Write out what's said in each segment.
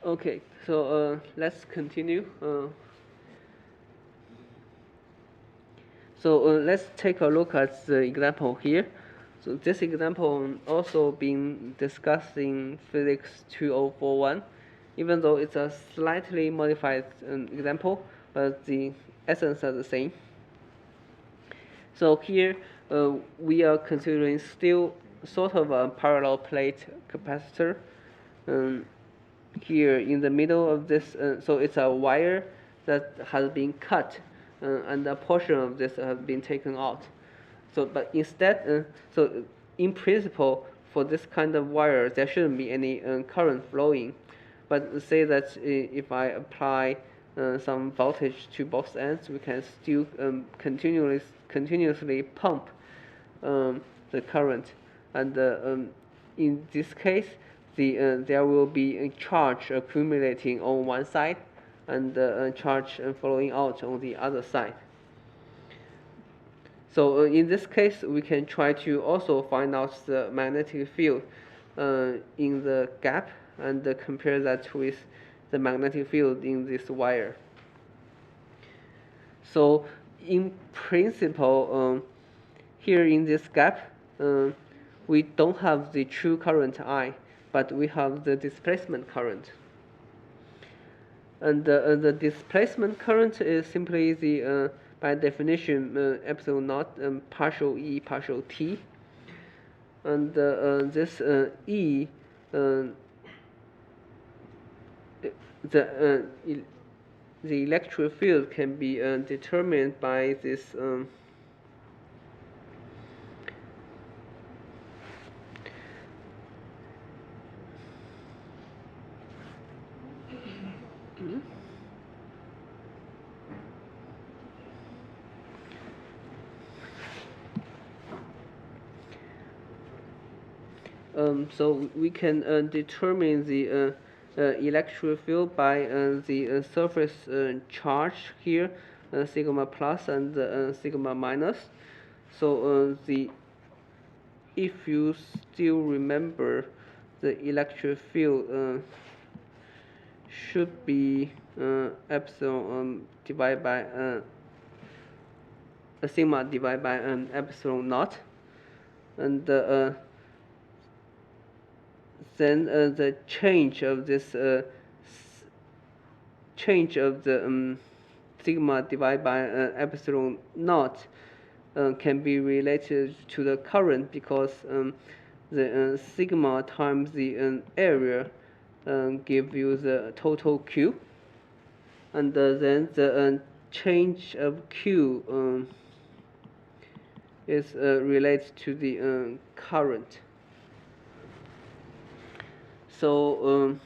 Okay, so let's continue. Let's take a look at the example here. So this example also been discussed in Physics 2041, even though it's a slightly modified example, but the essence are the same. So here we are considering still sort of a parallel plate capacitor. Um, Here in the middle of this, so it's a wire that has been cut, and a portion of this has been taken out. So, but instead, so in principle, for this kind of wire, there shouldn't be any current flowing. But say that if I apply some voltage to both ends, we can still continuously pump the current, and in this case, there will be a charge accumulating on one side, and charge flowing out on the other side. So in this case, we can try to also find out the magnetic field in the gap and compare that with the magnetic field in this wire. So in principle, here in this gap, we don't have the true current I, but we have the displacement current. And the displacement current is simply the, by definition, epsilon naught partial E partial T. And this E, the the electric field can be determined by this so we can determine the electric field by the surface charge here, sigma plus and sigma minus. So if you still remember, the electric field should be epsilon divided by sigma divided by epsilon naught, and then the change of this change of the sigma divided by epsilon naught can be related to the current, because the sigma times the area give you the total Q, and then the change of Q is related to the current. So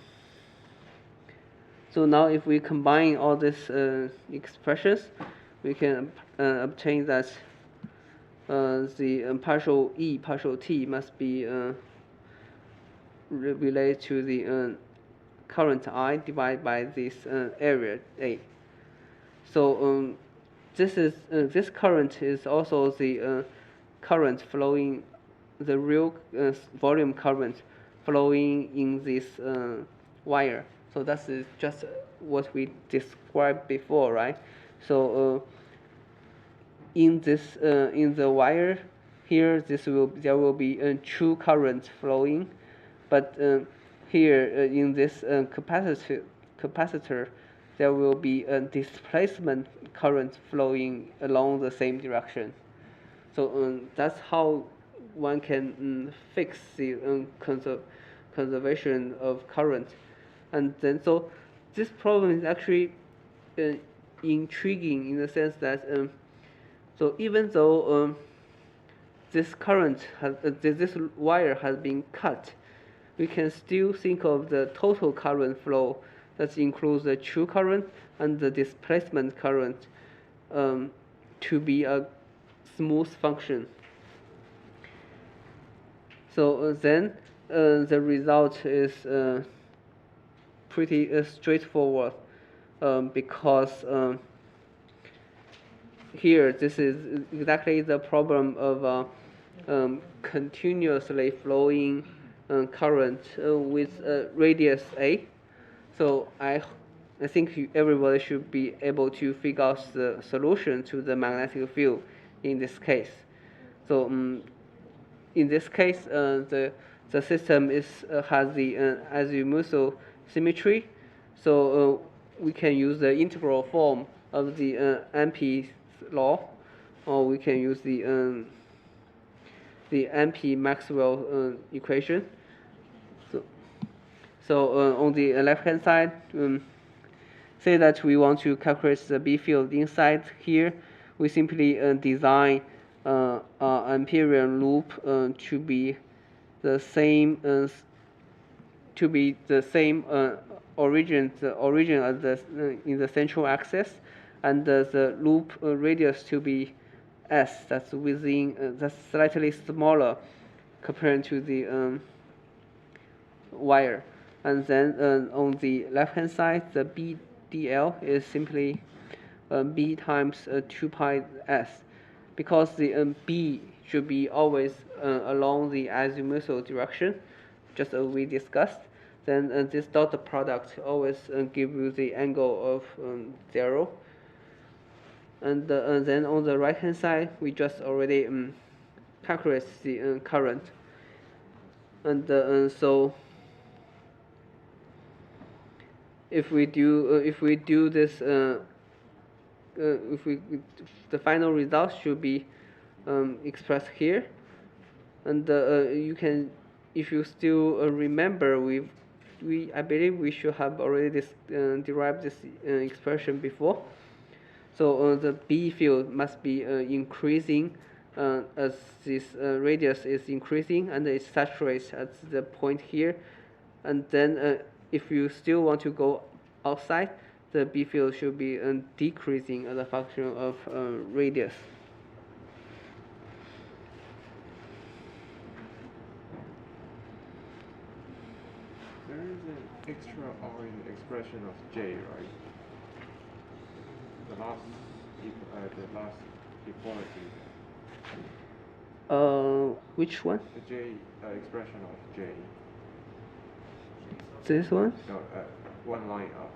so now if we combine all these expressions, we can obtain that the partial E partial T must be related to the current I divided by this area A. So this current is also the current flowing, the real volume current flowing in this wire. So that's just what we described before, right? So in this in the wire here, there will be a true current flowing, but here in this capacitor, there will be a displacement current flowing along the same direction. So that's how one can fix the conservation of current. And then so this problem is actually intriguing in the sense that so even though this current has this wire has been cut, we can still think of the total current flow that includes the true current and the displacement current to be a smooth function. So then the result is pretty straightforward, because here this is exactly the problem of continuously flowing current with radius A. So I think everybody should be able to figure out the solution to the magnetic field in this case. So in this case, the system has the azimuthal symmetry, so we can use the integral form of the Ampere's law, or we can use the Ampere Maxwell equation. So, on the left-hand side, say that we want to calculate the B field inside here. We simply design an Amperian loop to be the same origin, the origin of the in the central axis, and the loop radius to be s. That's within that's slightly smaller compared to the wire. And then on the left hand side, the BDL is simply B times 2 pi s, because the B should be always along the azimuthal direction, just as we discussed. Then this dot product always give you the angle of 0. And then on the right hand side, we just already calculate the current. And so if we do this, the final result should be expressed here. And you can, if you still remember, I believe we should have already derived this expression before. So the B field must be increasing as this radius is increasing, and it saturates at the point here. And then if you still want to go outside, the B field should be decreasing as a function of radius. There is an extraordinary expression of J, right? The last equality. Which one? The J expression of J. This one? No, one line up.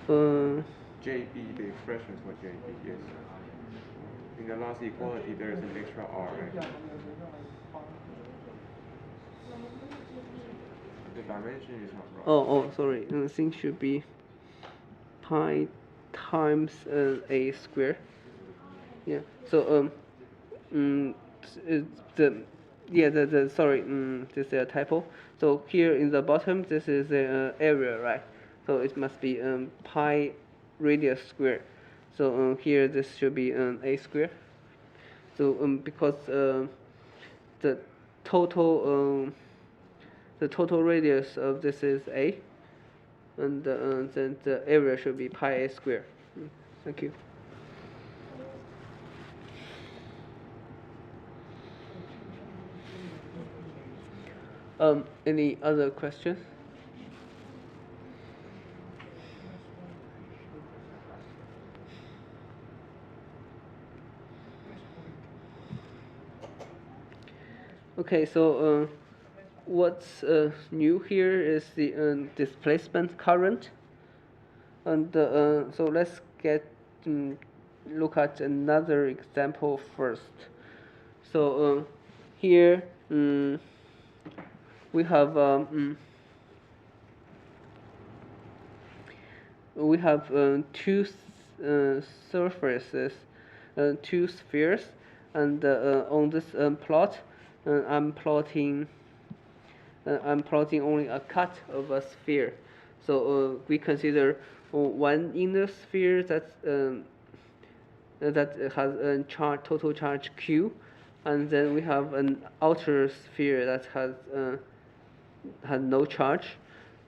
JB, the expression for JB, yes. In the last equality, there is an extra R, right? The dimension is not right. Oh, sorry. I think should be pi times a square. Yeah. So sorry. This is a typo. So here in the bottom, this is the area, right? So it must be pi radius square. So here this should be a square. So because the total radius of this is a, and then the area should be pi a square. Thank you. Any other questions? Okay, so what's new here is the displacement current, and so let's look at another example first. So here we have two surfaces, two spheres, and on this plot, I'm plotting only a cut of a sphere. So we consider one inner sphere that has a total charge Q, and then we have an outer sphere that has no charge.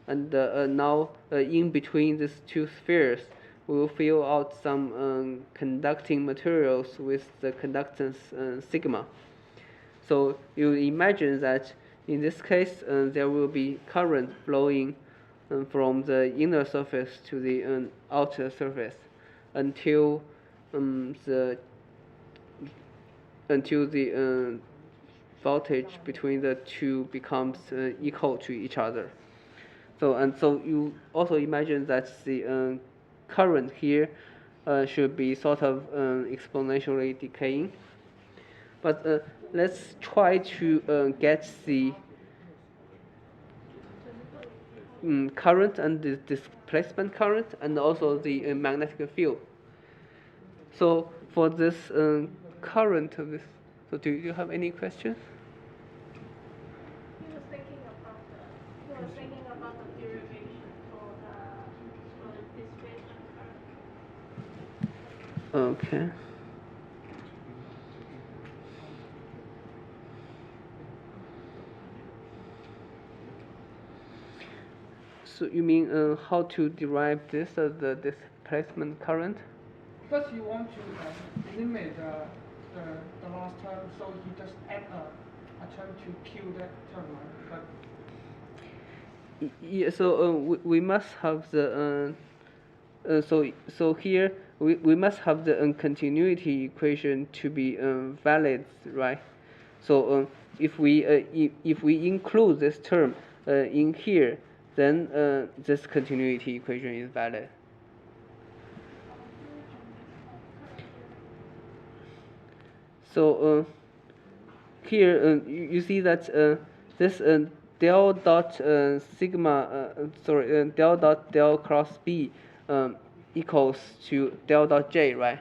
And now in between these two spheres, we will fill out some conducting materials with the conductance sigma. So you imagine that in this case, there will be current flowing from the inner surface to the outer surface until the voltage between the two becomes equal to each other. So you also imagine that the current here should be sort of exponentially decaying. But let's try to get the current and the displacement current and also the magnetic field. So for this current, so do you have any questions? He was thinking about the derivation for the displacement current. Okay. So you mean how to derive this the displacement current? First, you want to limit the last term, so you just add a term to kill that term, right? But Yeah, so we must have the so here we must have the continuity equation to be valid, right? So if we include this term in here, then this continuity equation is valid. So here you see that this del dot sigma del dot del cross b equals to del dot j, right?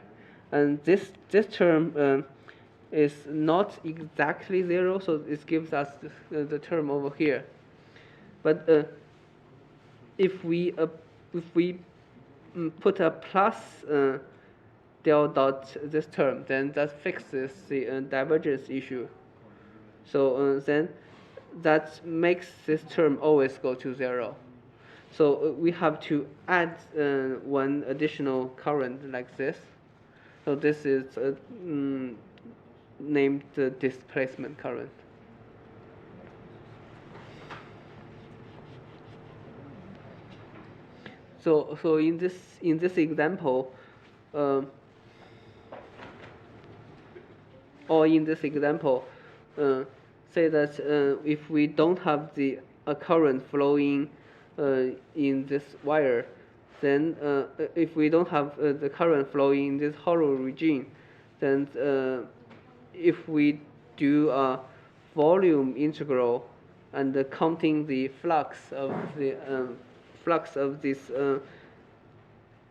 And this term is not exactly 0, so it gives us the term over here. But if we put a plus del dot this term, then that fixes the divergence issue. So then that makes this term always go to 0. So we have to add one additional current like this. So this is named the displacement current. So in this example, or in this example, say that if we don't have a current flowing in this wire, then if we don't have the current flowing in this hollow region, then if we do a volume integral and counting the flux of this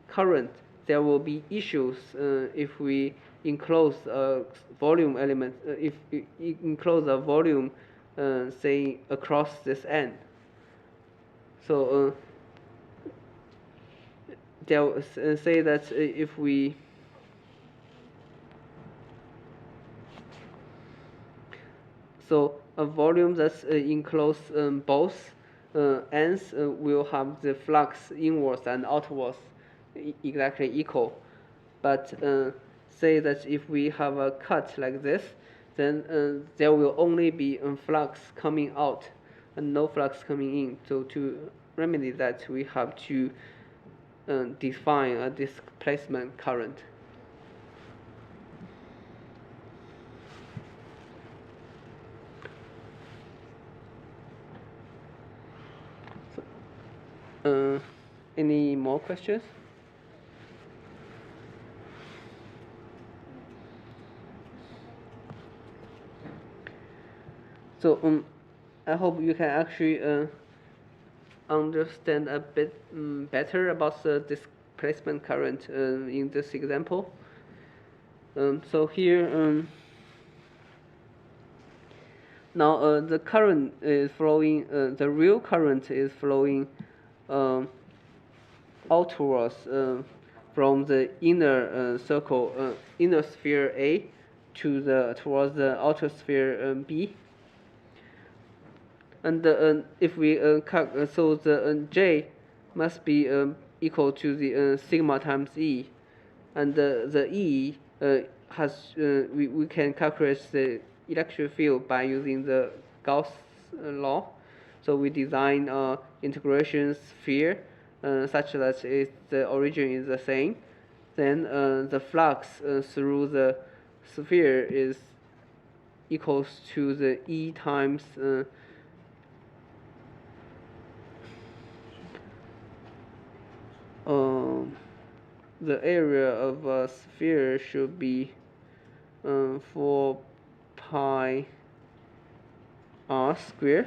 current, there will be issues if we enclose a volume element, if we enclose a volume, say, across this end. So they'll say that if we so a volume that's enclosed both ends will have the flux inwards and outwards exactly equal. But say that if we have a cut like this, then there will only be flux coming out and no flux coming in. So to remedy that, we have to define a displacement current. Any more questions? So I hope you can actually understand a bit better about the displacement current in this example. So here now the current is flowing, the real current is flowing outwards from the inner circle, inner sphere A towards the outer sphere B. And if we so the J must be equal to the sigma times E, and the E we can calculate the electric field by using the Gauss law. So we design a integration sphere such that the origin is the same. Then the flux through the sphere is equals to the E times the area of a sphere should be 4 pi r square,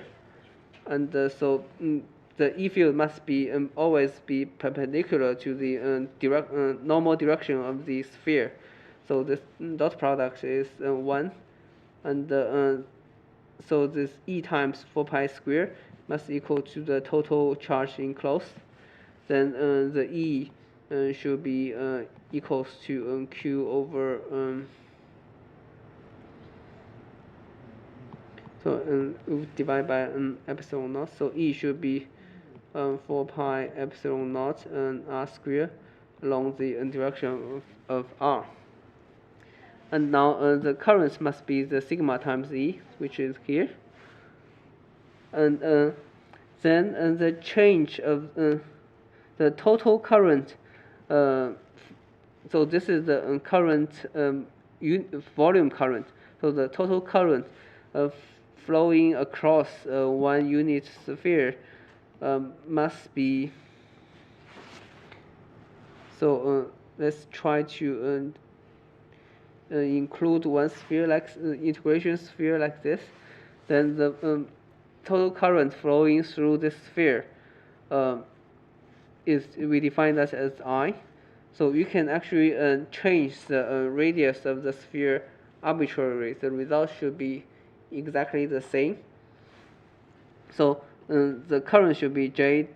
and so the E field must be always be perpendicular to the normal direction of the sphere. So this dot product is 1, and so this E times 4 pi square must equal to the total charge enclosed. Then the E should be equals to Q over so we divide by epsilon naught. So E should be 4 pi epsilon naught and r square along the direction of r. And now the current must be the sigma times E, which is here. And then the change of the total current. So this is the current volume current. So the total current flowing across 1 unit sphere must be. So let's try to include one sphere like integration sphere like this. Then the total current flowing through this sphere we define that as I. So you can actually change the radius of the sphere arbitrarily. The result should be exactly the same. So the current should be J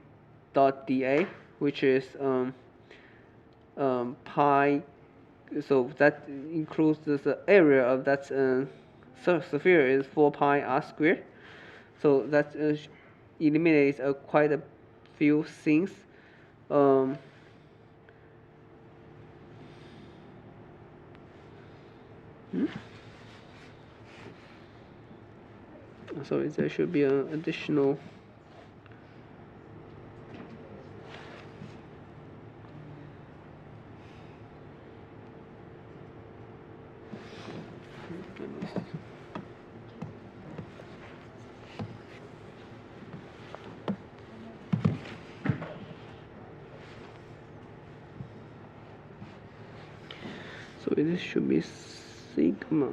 dot dA, which is pi. So that includes the area of that sphere is 4 pi r squared. So that eliminates quite a few things. Sorry, there should be an additional. So this should be sigma.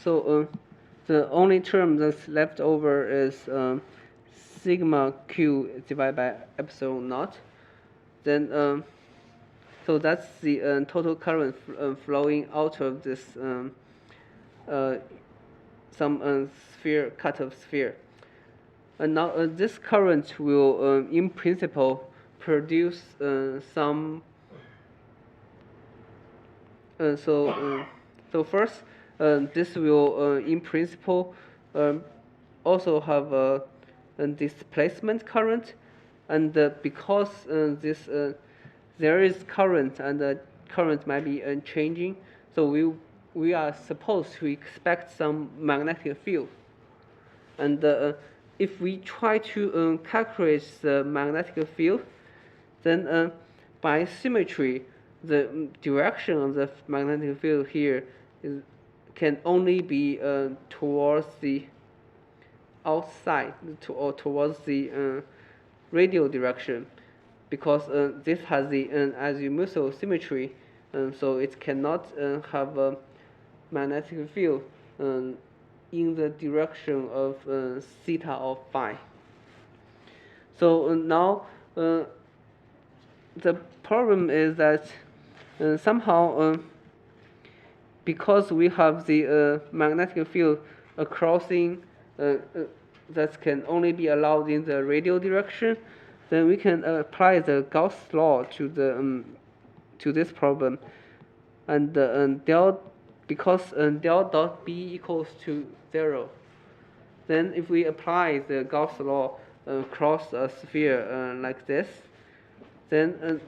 So the only term that's left over is sigma q divided by epsilon naught. Then so that's the total current flowing out of this some sphere cutoff sphere. And now this current will, in principle, produce some. So first, this will, in principle, also have a displacement current, and because this there is current and the current might be changing, so we are supposed to expect some magnetic field, and if we try to calculate the magnetic field, then by symmetry, the direction of the magnetic field here can only be towards the outside or towards the radial direction, because this has the azimuthal symmetry, so it cannot have a magnetic field in the direction of theta or phi. So now the problem is that somehow because we have the magnetic field crossing that can only be allowed in the radial direction, then we can apply the Gauss law to the to this problem, and del because del dot b equals to 0. Then if we apply the Gauss law across a sphere like this, then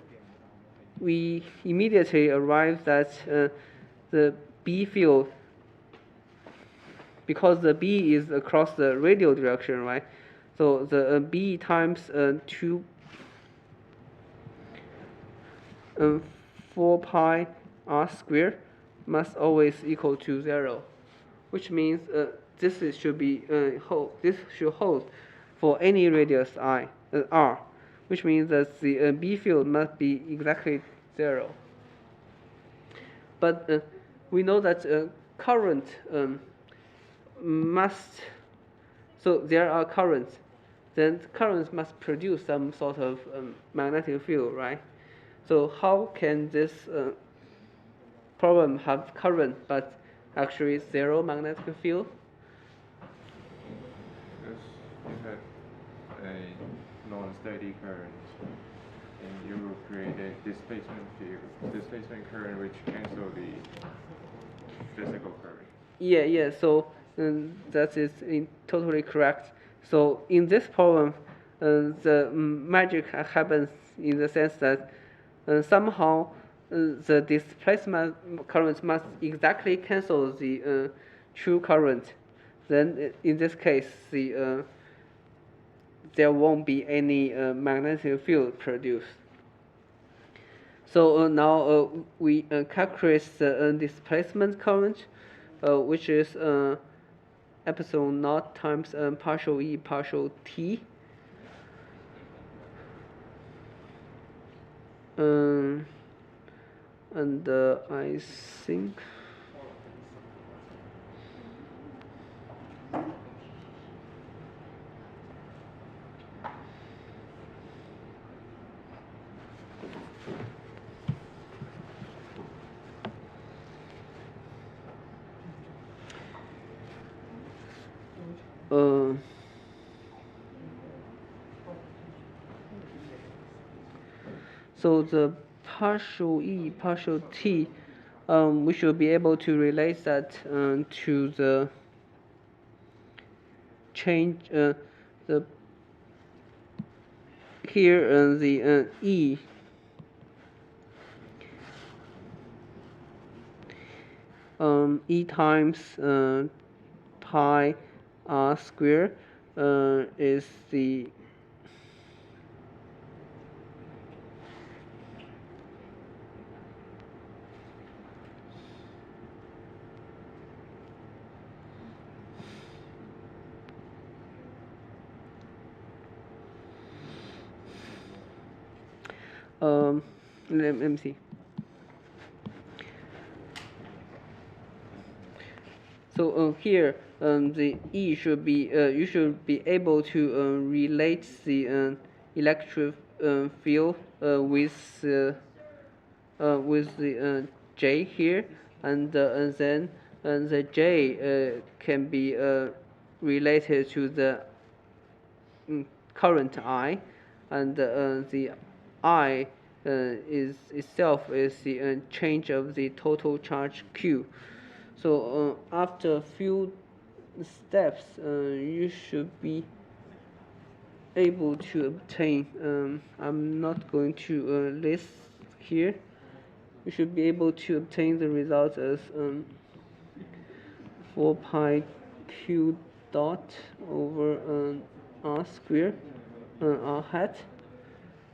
we immediately arrive that the B field, because the B is across the radial direction, right? So the B times 4 pi r squared must always equal to 0. which means this should hold for any radius r, which means that the B field must be exactly 0. But we know that current must, so there are currents, then currents must produce some sort of magnetic field, right? So how can this problem have current but actually 0 magnetic field? Because you have a non-steady current, and you will create a displacement current which cancel the physical current. Yeah. So that is totally correct. So in this problem, the magic happens in the sense that somehow the displacement current must exactly cancel the true current. Then in this case, there won't be any magnetic field produced. So now we calculate the displacement current, which is epsilon naught times partial E partial T. And I think so the partial E partial T, we should be able to relate that to the change the here the E E times pi r square is the let me see. So here the E should be you should be able to relate the electric field with the J here, and then the J can be related to the current I, and the I is itself is the change of the total charge Q. So after a few steps, you should be able to obtain. I'm not going to list here. You should be able to obtain the results as 4 pi q dot over r square r hat,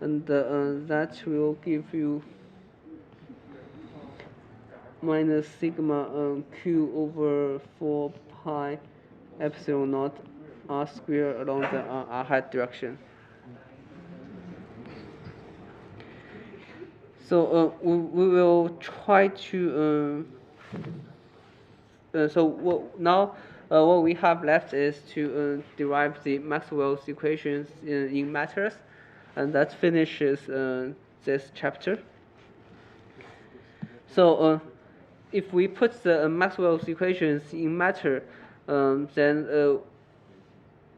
and that will give you minus sigma q over 4 pi epsilon naught r square along the r hat direction. So we will try to what we have left is to derive the Maxwell's equations in matters, and that finishes this chapter. So if we put the Maxwell's equations in matter, then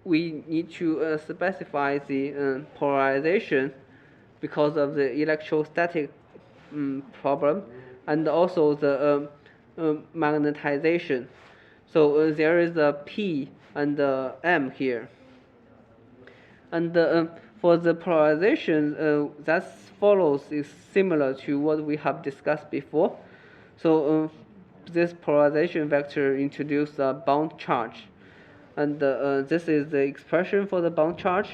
we need to specify the polarization because of the electrostatic problem, and also the magnetization. So there is a P and a M here. And for the polarization, that follows is similar to what we have discussed before. So this polarization vector introduces a bound charge, and this is the expression for the bound charge.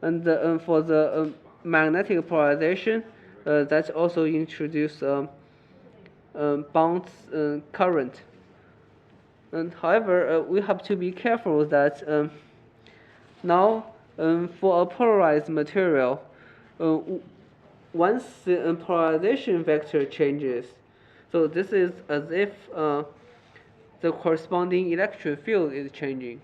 And for the magnetic polarization, that also introduces bound current. And however, we have to be careful that now for a polarized material, once the polarization vector changes, so this is as if the corresponding electric field is changing.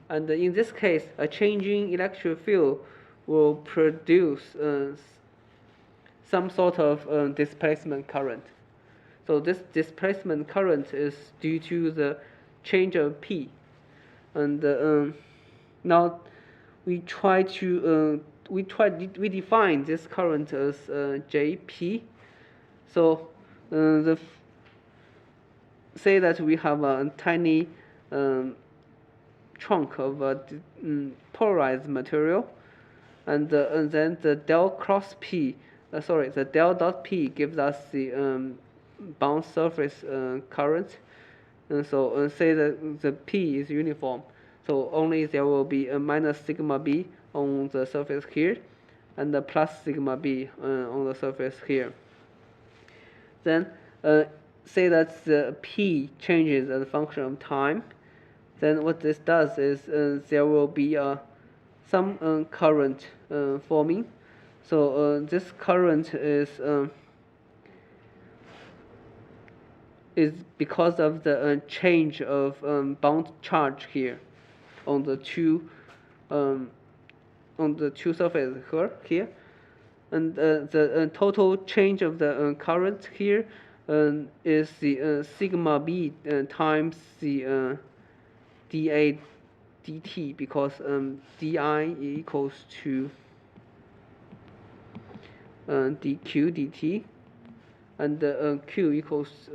And in this case, a changing electric field will produce some sort of displacement current. So this displacement current is due to the change of P. And now we define this current as JP. So say that we have a tiny chunk of polarized material, and then the del cross P, the del dot P gives us the bound surface current. And so say that the P is uniform, so only there will be a minus sigma B on the surface here, and a plus sigma B on the surface here. Then say that the P changes as a function of time. Then what this does is there will be some current forming. So this current is because of the change of bound charge here on the two surfaces here, and the total change of the current here is the sigma b times the dA dt, because di equals to dq dt, and q equals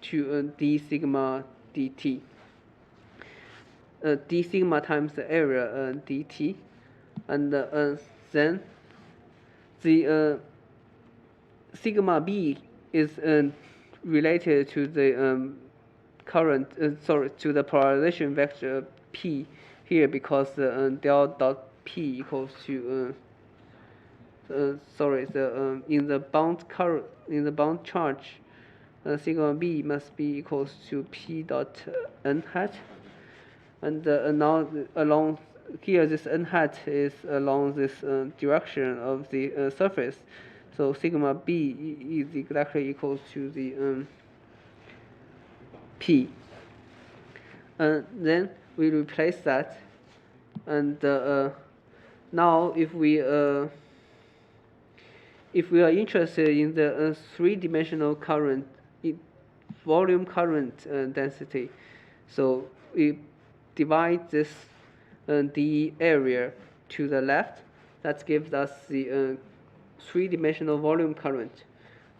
to d sigma dt. D sigma times the area dt, and then the sigma b is related to the current, to the polarization vector P here, because the del dot P equals to in the bound charge, sigma b must be equals to P dot n hat, and now along here this n hat is along this direction of the surface, so sigma b is exactly equals to the P. And then we replace that, and now if we are interested in the three-dimensional current, volume current density, so we divide this the area to the left. That gives us the three-dimensional volume current,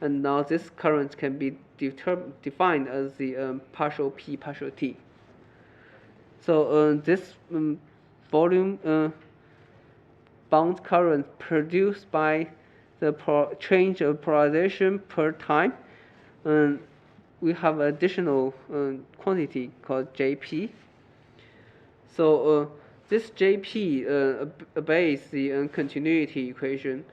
and now this current can be defined as the partial P partial T. So this volume bound current produced by the change of polarization per time, we have additional quantity called Jp. So this Jp obeys the continuity equation.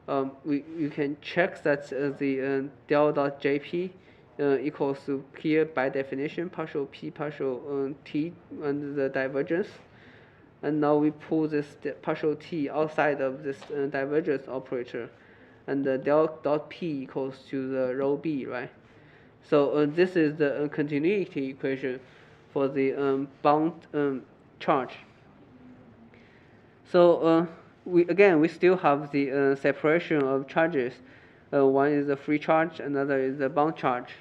You can check that the del dot Jp equals to here by definition partial P partial T and the divergence. And now we pull this partial T outside of this divergence operator, and the del dot P equals to the rho B, right? So this is the continuity equation for the bound charge. So we still have the separation of charges. One is the free charge, another is the bound charge.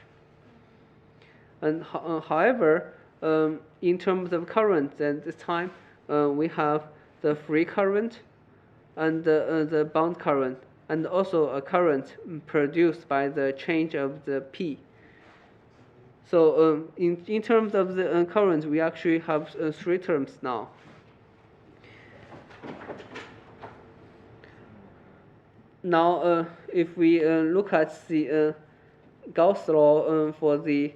And however, in terms of current, at this time we have the free current and the bound current, and also a current produced by the change of the P. So in terms of the current, we actually have three terms now. Now, if we look at the Gauss law for the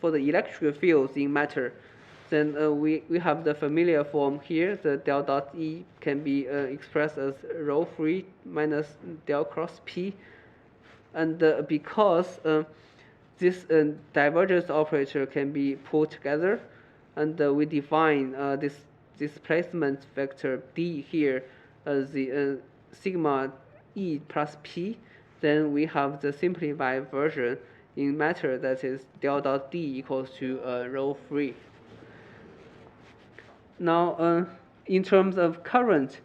electric fields in matter, then we have the familiar form here. The del dot E can be expressed as rho free minus del cross P, and because this divergence operator can be pulled together, and we define this displacement vector d here as the sigma e plus p. Then we have the simplified version in matter, that is del dot d equals to rho free. Now, in terms of current,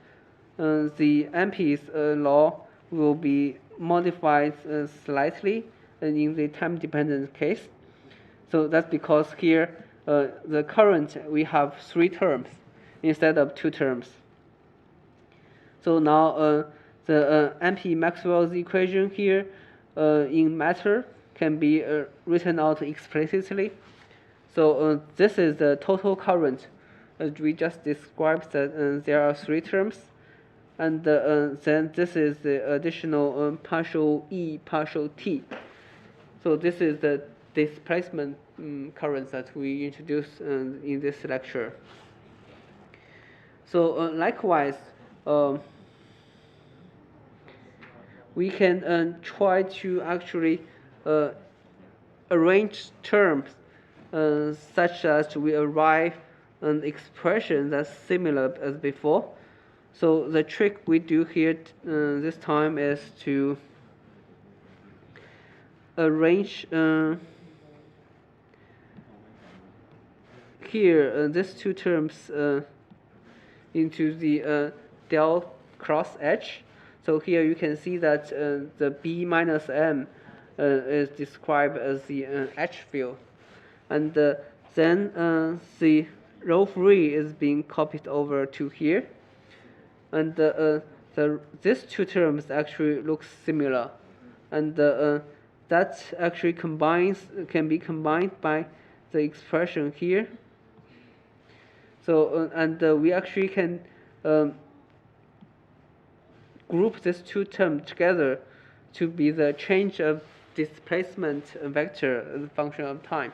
the Ampere's law will be modified slightly in the time-dependent case. So that's because here the current, we have 3 terms instead of 2 terms. So now the Ampere Maxwell's equation here in matter can be written out explicitly. So this is the total current. As we just described that there are 3 terms, and then this is the additional partial E partial T. So this is the displacement current that we introduced in this lecture. So likewise, we can try to actually arrange terms such as we arrive an expression that's similar as before. So the trick we do here this time is to arrange here these 2 terms into the del cross H. So here you can see that the B minus M is described as the H field, and then the rho free is being copied over to here, and these 2 terms actually look similar, and that actually can be combined by the expression here. So and we actually can group these 2 terms together to be the change of displacement vector as a function of time.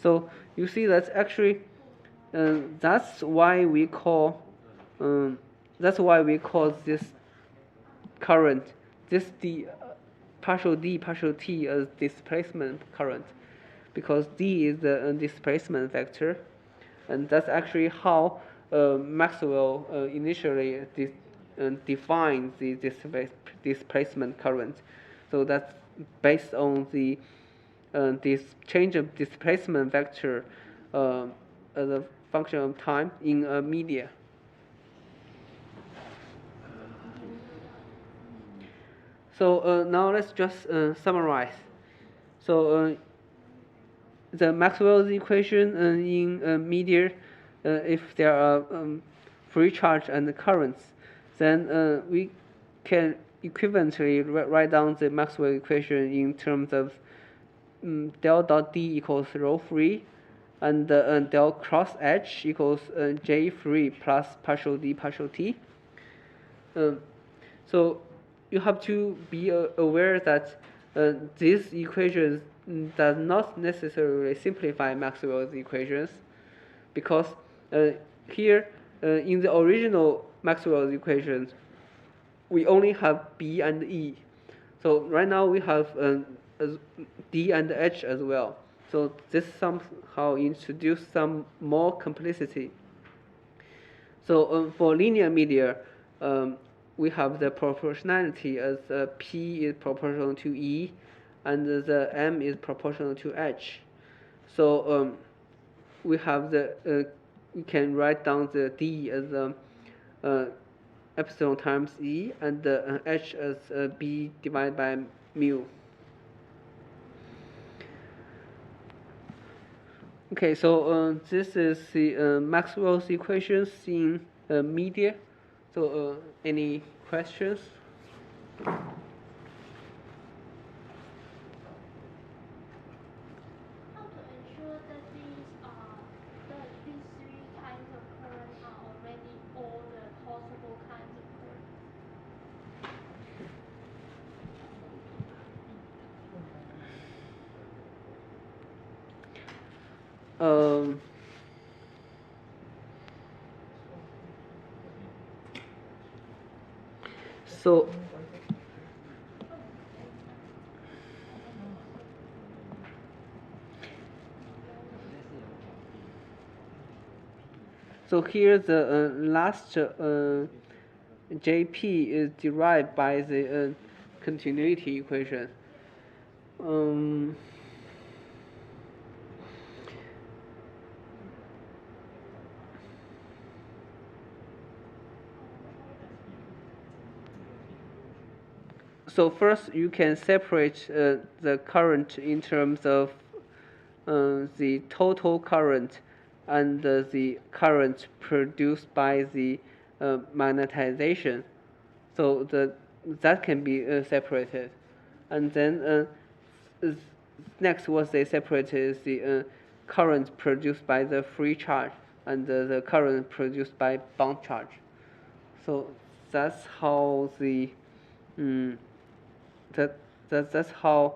So you see that actually that's why we call this current, this partial d partial t, as displacement current, because d is the displacement vector, and that's actually how Maxwell initially defined the displacement current. So that's based on the this change of displacement vector as a function of time in a media. So now let's just summarize. So the Maxwell's equation in media, if there are free charge and currents, then we can equivalently write down the Maxwell equation in terms of del dot D equals rho free, and del cross H equals J free plus partial D partial T. So you have to be aware that these equations does not necessarily simplify Maxwell's equations, because here in the original Maxwell's equations we only have B and E. So right now we have D and H as well. So this somehow introduced some more complexity. So for linear media, we have the proportionality as P is proportional to E, and the M is proportional to H. So we have we can write down the D as epsilon times E, and H as B divided by mu. Okay, so this is the Maxwell's equations in media. So any questions? How to ensure that these 3 kinds of current are already all the possible kinds of current? So So here the last JP is derived by the continuity equation. So first you can separate the current in terms of the total current and the current produced by the magnetization. So that can be separated. And then next what they separate is the current produced by the free charge and the current produced by bound charge. So that's how the that's how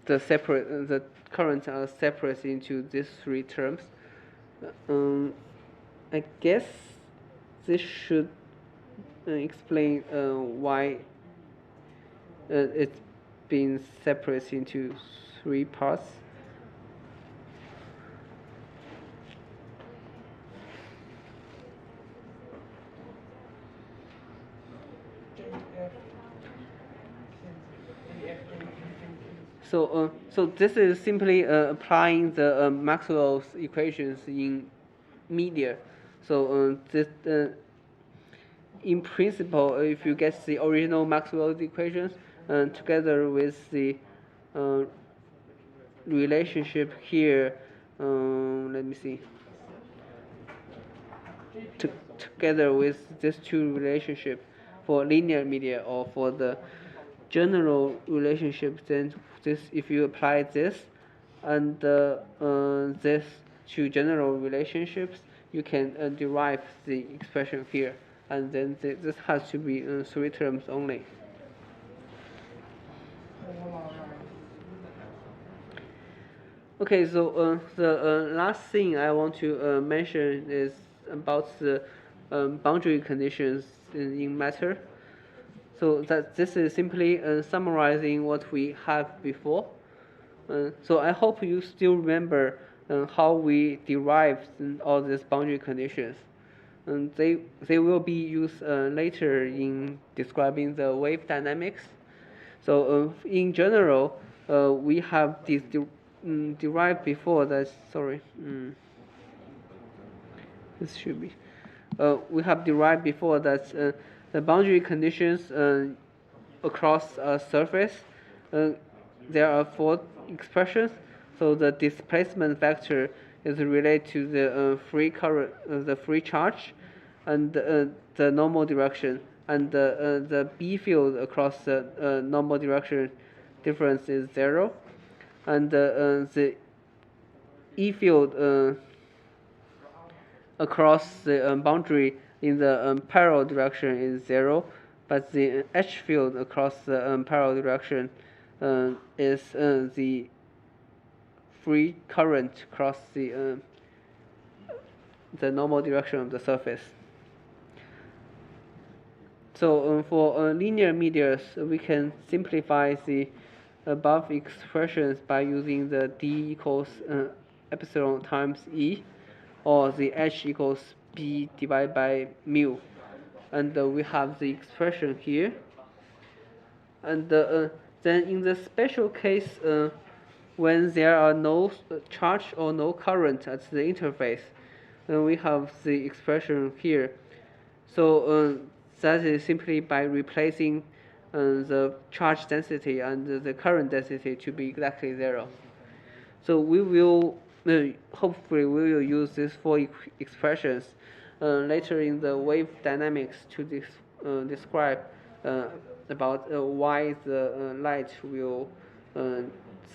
the currents are separated into these three terms. I guess this should explain why it's been separated into three parts. So this is simply applying the Maxwell's equations in media. So this in principle, if you get the original Maxwell's equations together with the relationship here, let me see. Together with these two relationships for linear media or for the general relationship, then this if you apply this and this to general relationships, you can derive the expression here, and then this has to be three terms only. Okay, so the last thing I want to mention is about the boundary conditions in matter. So that this is simply summarizing what we have before. So I hope you still remember how we derived all these boundary conditions. And they will be used later in describing the wave dynamics. So in general, we have this derived before that. Sorry, this should be. We have derived before that the boundary conditions across a surface. There are four expressions. So the displacement vector is related to the free current, the free charge, and the normal direction, and the B field across the normal direction difference is 0, and the E field across the boundary in the parallel direction is 0, but the H field across the parallel direction is the free current across the normal direction of the surface. So for linear medias, we can simplify the above expressions by using the D equals epsilon times E, or the H equals B divided by mu. And we have the expression here. And then in the special case, when there are no charge or no current at the interface, then we have the expression here. So that is simply by replacing the charge density and the current density to be exactly 0. So we will hopefully we will use these four expressions later in the wave dynamics to describe about why the light will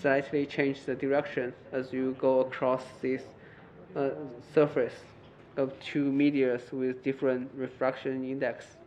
slightly change the direction as you go across this surface of two medias with different refraction index.